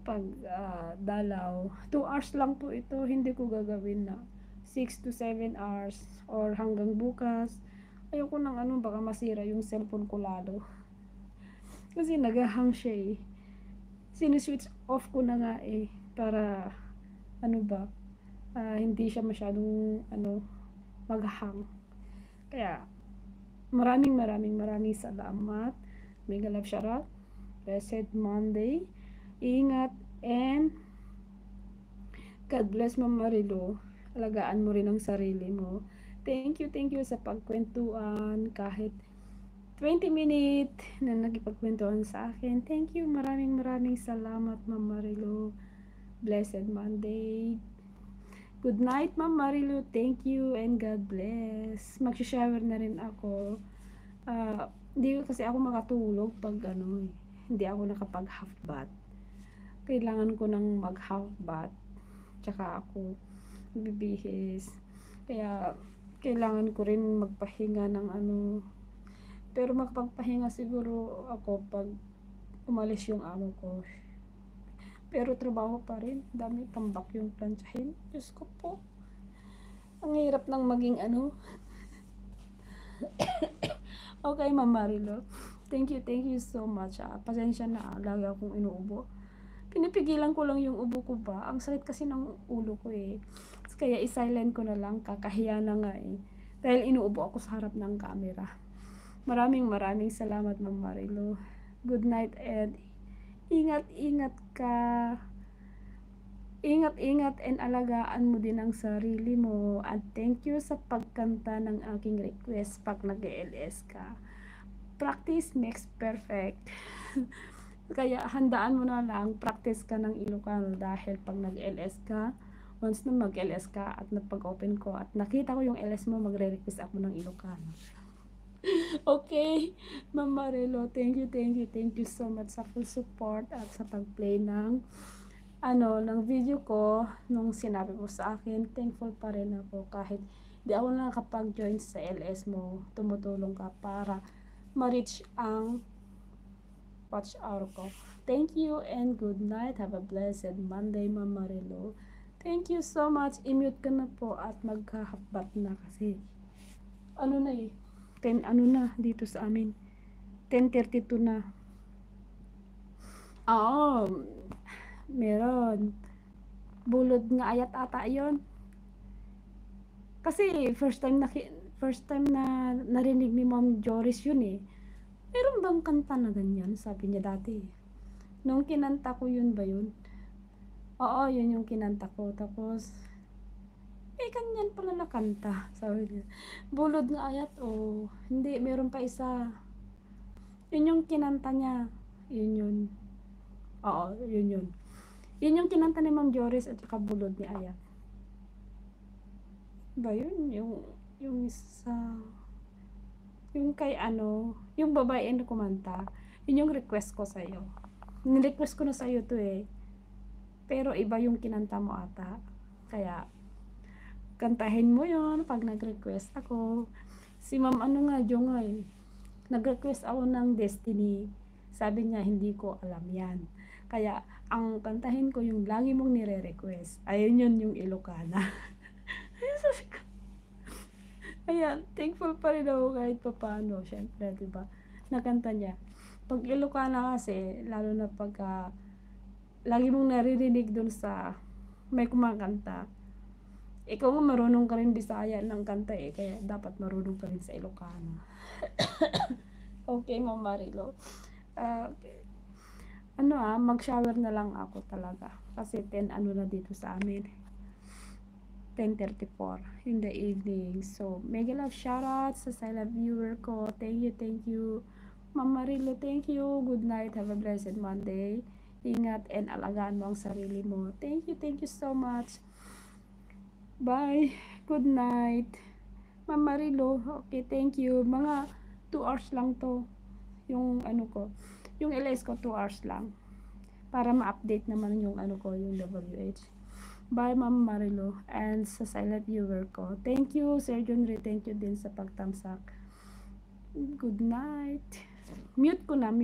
pag dalaw. 2 hours lang po ito, hindi ko gagawin na 6 to 7 hours or hanggang bukas. Ayoko nang ano, baka masira yung cellphone ko lalo. Kasi nagahang siya eh. Siniswitch off ko na nga eh, para ano ba, hindi siya masyadong ano, maghang. Kaya maraming salamat. Mega love shoutout. Blessed Monday. Ingat and God bless Ma'am Marilu. Alagaan mo rin ang sarili mo. Thank you sa pagkwentuhan kahit 20 minutes na nagipagkwentuhan sa akin. Thank you. Maraming salamat Ma'am Marilu. Blessed Monday. Good night Ma'am Marilu. Thank you and God bless. Magsha-shower na rin ako. Hindi kasi ako makatulog pag ano, hindi ako nakapag half bath. Kailangan ko nang mag half bath. Tsaka ako bibihis. Kaya kailangan ko rin magpahinga ng ano. Pero magpagpahinga siguro ako pag umalis yung amo ko. Pero trabaho pa rin. Dami tambak yung plantsahin. Diyos ko po. Ang hirap ng maging ano. Okay, Ma'am Marilo. Thank you so much. Pasensya na, lagi akong inuubo. Pinipigilan ko lang yung ubo ko ba. Ang sakit kasi ng ulo ko eh. Kaya i-silent ko na lang. Kakahiya na nga eh. Dahil inuubo ako sa harap ng camera. Maraming salamat Ma'am Marilo. Good night and ingat ka. Ingat and alagaan mo din ang sarili mo. At thank you sa pagkanta ng aking request pag nag-LS ka. Practice makes perfect. Kaya handaan mo na lang, practice ka ng Ilocano dahil pag nag-LS ka, once na mag-LS ka at napag-open ko at nakita ko yung LS mo, magre-request ako ng Ilocano. Okay, Ma'am Marilo, thank you so much sa full support at sa pag-play ng video ko nung sinabi mo sa akin. Thankful pa rin ako kahit di ako nakakapag-join sa LS mo, tumutulong ka para ma-reach ang watch hour ko. Thank you and good night. Have a blessed Monday, Ma'am Marilo. Thank you so much. I-mute ka na po at magkahapbat na kasi ano na eh, 10 ano na dito sa amin. 10:32 na. Oo, meron. Bulod nga ayat ata yon. Kasi first time na narinig ni Ma'am Joris yun eh. Meron bang kanta na ganyan? Sabi niya dati. Nung kinanta ko yun ba yun? Oo, yun yung kinanta ko. Tapos, ganyan pala na kanta. Sabi niya. Bulod nga ayat, oh. Hindi, meron pa isa. Yun yung kinanta niya. Yun. Oo, yun. Yun yung kinanta ni Ma'am Joris at saka bulod ni Ayat. Ba yun? Yung isa... Yung kay yung babae na kumanta, yun yung request ko sa'yo. Nirequest ko na sa'yo to eh. Pero iba yung kinanta mo ata. Kaya, kantahin mo yun pag nag-request ako. Si Ma'am Jongay, nag-request ako ng Destiny. Sabi niya, hindi ko alam yan. Kaya, ang kantahin ko yung lagi mong nire-request. Ayun yun yung Ilocana. Sabi ko, ayan, thankful pa rin ako kahit pa paano, syempre, diba? Nakanta niya. Pag Ilocana kasi, lalo na pagka lagi mong naririnig dun sa may kumakanta, ikaw nga marunong ka rin Bisaya ng kanta eh, kaya dapat marunong ka rin sa Ilocana. Okay, Ma'am Marilo. Mag-shower na lang ako talaga. Kasi 10 na dito sa amin. 10:34 in the evening. So, mega love shoutout sa silent viewer ko. Thank you. Ma'am Marilo, thank you. Good night. Have a blessed Monday. Ingat and alagaan mo ang sarili mo. Thank you so much. Bye. Good night. Ma'am Marilo, okay, thank you. Mga 2 hours lang to. Yung yung LS ko 2 hours lang. Para ma-update naman yung yung WH. Bye, Ma'am Marilo. And sa silent viewer ko. Thank you, Sir Junri. Thank you din sa pagtamsak. Good night. Mute ko na.